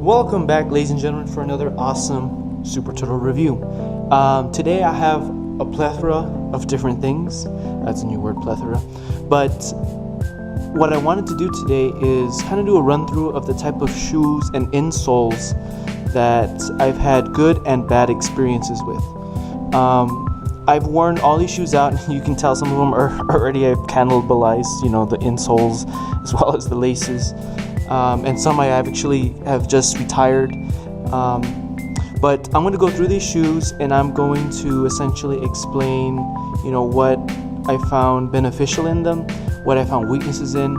Welcome back, ladies and gentlemen, for another awesome Super Turtle review. Today I have a plethora of different things. That's a new word, plethora. But what I wanted to do today is kind of do a run through of the type of shoes and insoles that I've had good and bad experiences with. I've worn all these shoes out, and you can tell some of them are already I've cannibalized, the insoles as well as the laces. And some I have just retired. But I'm going to go through these shoes, and I'm going to essentially explain, what I found beneficial in them, what I found weaknesses in,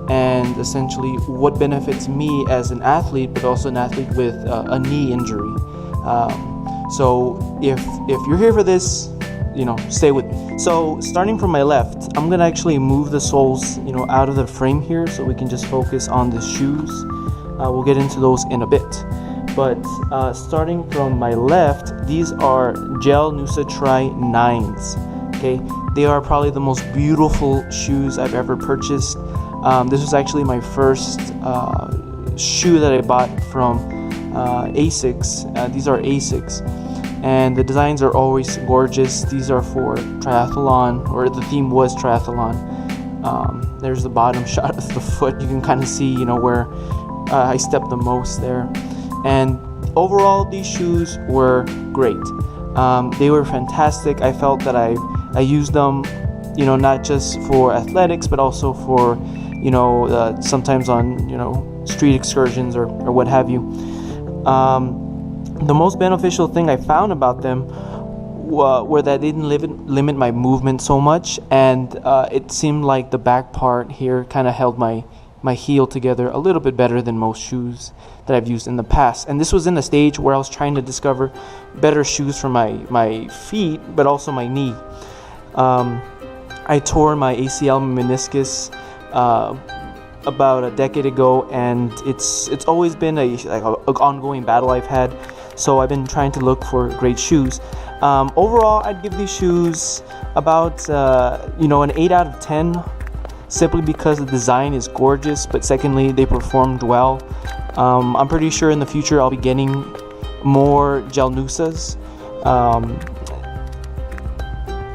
and essentially what benefits me as an athlete, but also an athlete with a knee injury. So if you're here for this, stay with me. So starting from my left, I'm gonna actually move the soles, out of the frame here, so we can just focus on the shoes. We'll get into those in a bit. But starting from my left, these are Gel Nusa Tri 9s. Okay, they are probably the most beautiful shoes I've ever purchased. This was actually my first shoe that I bought from Asics. These are Asics. And the designs are always gorgeous. These are for triathlon, or the theme was triathlon. There's the bottom shot of the foot. You can kind of see, where I stepped the most there. And overall, these shoes were great. They were fantastic. I felt that I used them, not just for athletics, but also for, sometimes on, street excursions or what have you. The most beneficial thing I found about them were that they didn't limit my movement so much, and it seemed like the back part here kind of held my heel together a little bit better than most shoes that I've used in the past. And this was in a stage where I was trying to discover better shoes for my feet, but also my knee. I tore my ACL meniscus about a decade ago, and it's always been an ongoing battle I've had. So I've been trying to look for great shoes. Overall, I'd give these shoes about an 8 out of 10, simply because the design is gorgeous, but secondly, they performed well. I'm pretty sure in the future I'll be getting more Gel Nusas. I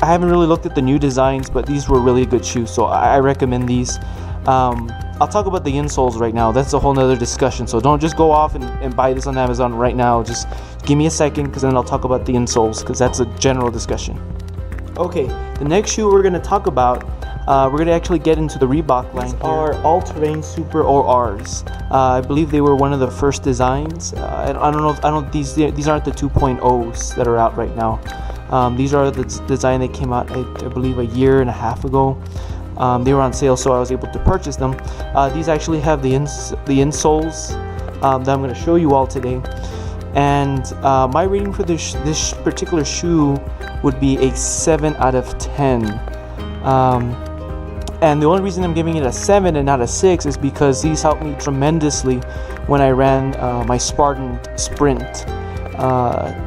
haven't really looked at the new designs, but these were really good shoes, so I recommend these. I'll talk about the insoles right now. That's a whole nother discussion, so don't just go off and buy this on Amazon right now. Just give me a second, because then I'll talk about the insoles, because that's a general discussion. Okay, the next shoe we're going to talk about, we're going to actually get into the Reebok line. These are All-Terrain Super ORs. I believe they were one of the first designs. I don't know. These aren't the 2.0s that are out right now. These are the design that came out, I believe, a year and a half ago. They were on sale, so I was able to purchase them. These actually have the insoles that I'm going to show you all today. And my rating for this particular shoe would be a 7 out of 10. And the only reason I'm giving it a 7 and not a 6 is because these helped me tremendously when I ran my Spartan Sprint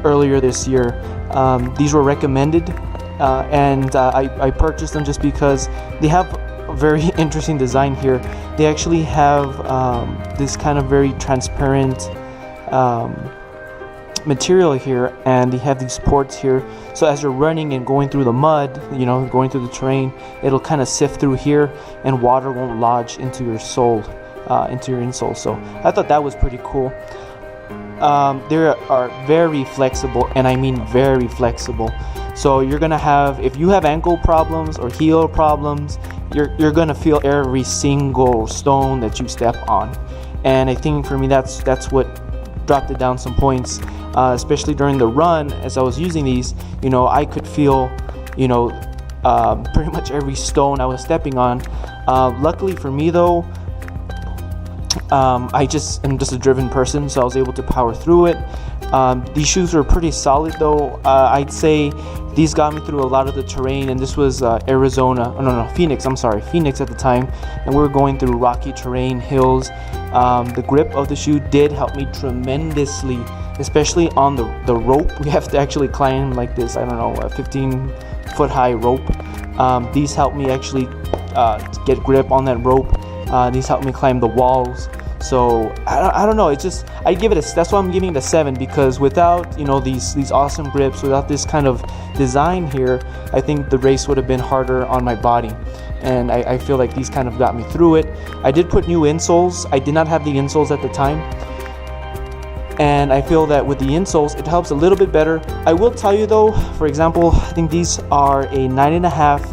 earlier this year. These were recommended. And I purchased them just because they have a very interesting design here. They actually have this kind of very transparent material here, and they have these ports here. So as you're running and going through the mud, going through the terrain, it'll kind of sift through here, and water won't lodge into your sole, into your insole. So I thought that was pretty cool. They are very flexible, and I mean very flexible. So you're gonna have, if you have ankle problems or heel problems, you're gonna feel every single stone that you step on. And I think for me, that's what dropped it down some points, especially during the run. As I was using these, I could feel, pretty much every stone I was stepping on. Luckily for me, though, I'm just a driven person, so I was able to power through it. These shoes were pretty solid, though. I'd say these got me through a lot of the terrain, and this was Phoenix at the time, and we were going through rocky terrain, hills. The grip of the shoe did help me tremendously, especially on the rope. We have to actually climb like this, a 15-foot high rope. These helped me actually get grip on that rope. These helped me climb the walls. So I don't know. It's just, I give it a, that's why I'm giving it a 7, because without, you know, these awesome grips, without this kind of design here, I think the race would have been harder on my body. And I feel like these kind of got me through it. I did put new insoles. I did not have the insoles at the time, and I feel that with the insoles it helps a little bit better. I will tell you though, for example, I think these are a 9.5.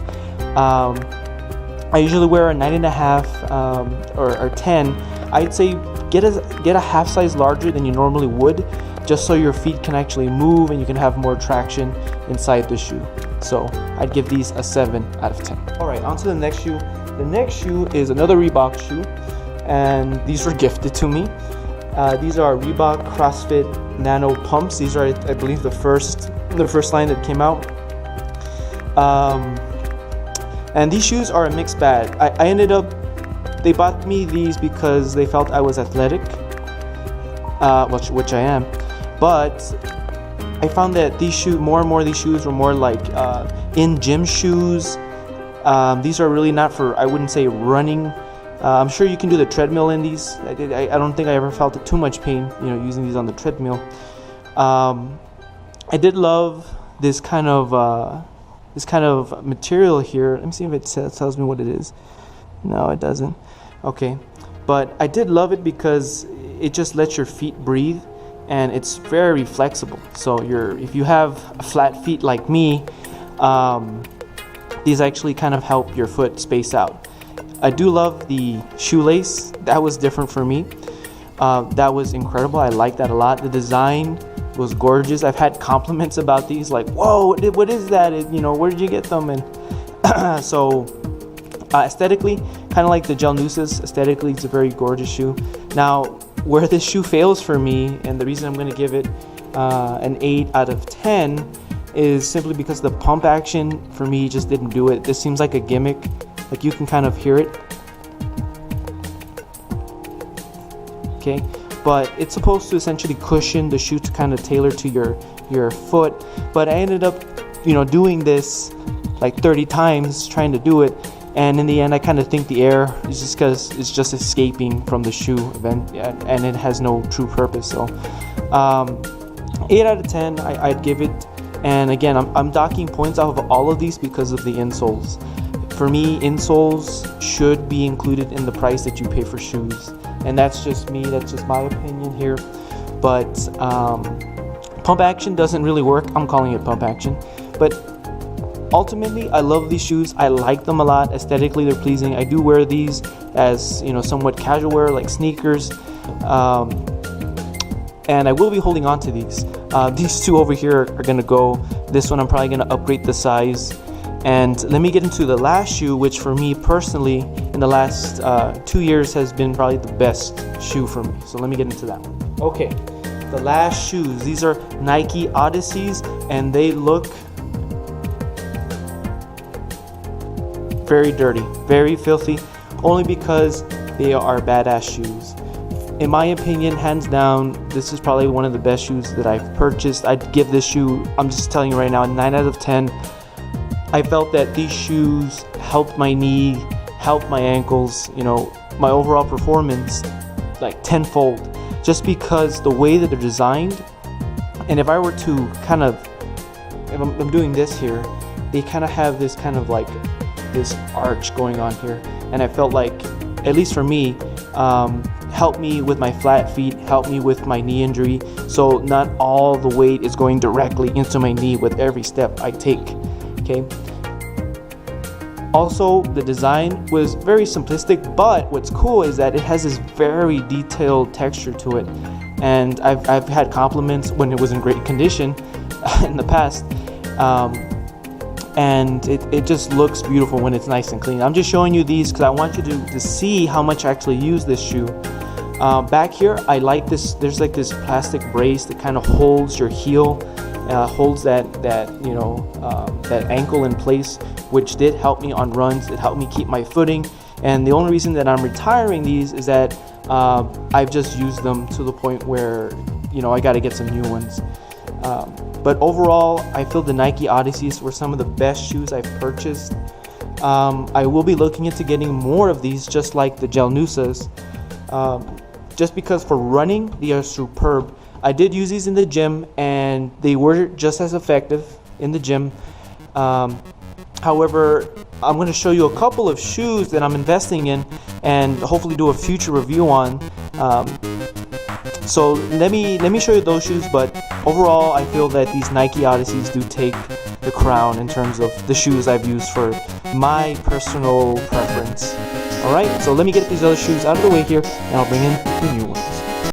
I usually wear a 9.5 or 10. I'd say get a half size larger than you normally would, just so your feet can actually move and you can have more traction inside the shoe. So I'd give these a 7 out of 10. All right, on to the next shoe. The next shoe is another Reebok shoe, and these were gifted to me. These are Reebok CrossFit Nano Pumps. These are, I believe, the first line that came out. And these shoes are a mixed bag. I ended up, they bought me these because they felt I was athletic, which I am. But I found that these shoes, more and more these shoes were more like in gym shoes. These are really not for, I wouldn't say running. I'm sure you can do the treadmill in these. I don't think I ever felt too much pain, you know, using these on the treadmill. I did love this kind of material here. Let me see if it tells me what it is. No, it doesn't. Okay, but I did love it because it just lets your feet breathe, and it's very flexible. So if you have flat feet like me, these actually kind of help your foot space out. I do love the shoelace. That was different for me. That was incredible. I like that a lot. The design was gorgeous. I've had compliments about these, like, whoa, what is that? You know, where did you get them? And so aesthetically, kind of like the Gel Nooses, aesthetically it's a very gorgeous shoe. Now, where this shoe fails for me, and the reason I'm going to give it an 8 out of 10, is simply because the pump action for me just didn't do it. This seems like a gimmick. Like, you can kind of hear it. Okay, but it's supposed to essentially cushion the shoe to kind of tailor to your foot. But I ended up, you know, doing this like 30 times trying to do it, and in the end I kind of think the air is just because it's just escaping from the shoe event, and it has no true purpose. So 8 out of 10 I'd give it. And again, I'm docking points off of all of these because of the insoles. For me, insoles should be included in the price that you pay for shoes, and that's just me, that's just my opinion here. But pump action doesn't really work. I'm calling it pump action, but ultimately I love these shoes. I like them a lot. Aesthetically, they're pleasing. I do wear these as, you know, somewhat casual wear, like sneakers, and I will be holding on to these. These two over here are gonna go. This one I'm probably gonna upgrade the size. And let me get into the last shoe, which for me personally in the last 2 years has been probably the best shoe for me. So let me get into that one. Okay, the last shoes. These are Nike Odysseys, and they look very dirty, very filthy, only because they are badass shoes. In my opinion, hands down, this is probably one of the best shoes that I've purchased. I'd give this shoe, I'm just telling you right now, a 9 out of 10. I felt that these shoes helped my knee, helped my ankles, you know, my overall performance like tenfold, just because the way that they're designed. And if I were to kind of, if I'm doing this here, they kind of have this kind of like this arch going on here, and I felt like, at least for me, helped me with my flat feet, helped me with my knee injury, so not all the weight is going directly into my knee with every step I take. Okay. Also, the design was very simplistic, but what's cool is that it has this very detailed texture to it, and I've had compliments when it was in great condition in the past, and it just looks beautiful when it's nice and clean. I'm just showing you these because I want you to see how much I actually use this shoe. Back here, I like this. There's like this plastic brace that kind of holds your heel, holds that you know, that ankle in place, which did help me on runs. It helped me keep my footing, and the only reason that I'm retiring these is that I've just used them to the point where, you know, I got to get some new ones. But overall, I feel the Nike Odysseys were some of the best shoes I've purchased. I will be looking into getting more of these, just like the Gel Nooses. just because for running they are superb. I did use these in the gym and they were just as effective in the gym. However, I'm going to show you a couple of shoes that I'm investing in and hopefully do a future review on. So let me show you those shoes, but overall I feel that these Nike Odysseys do take the crown in terms of the shoes I've used for my personal preference. Alright, so let me get these other shoes out of the way here and I'll bring in the new ones.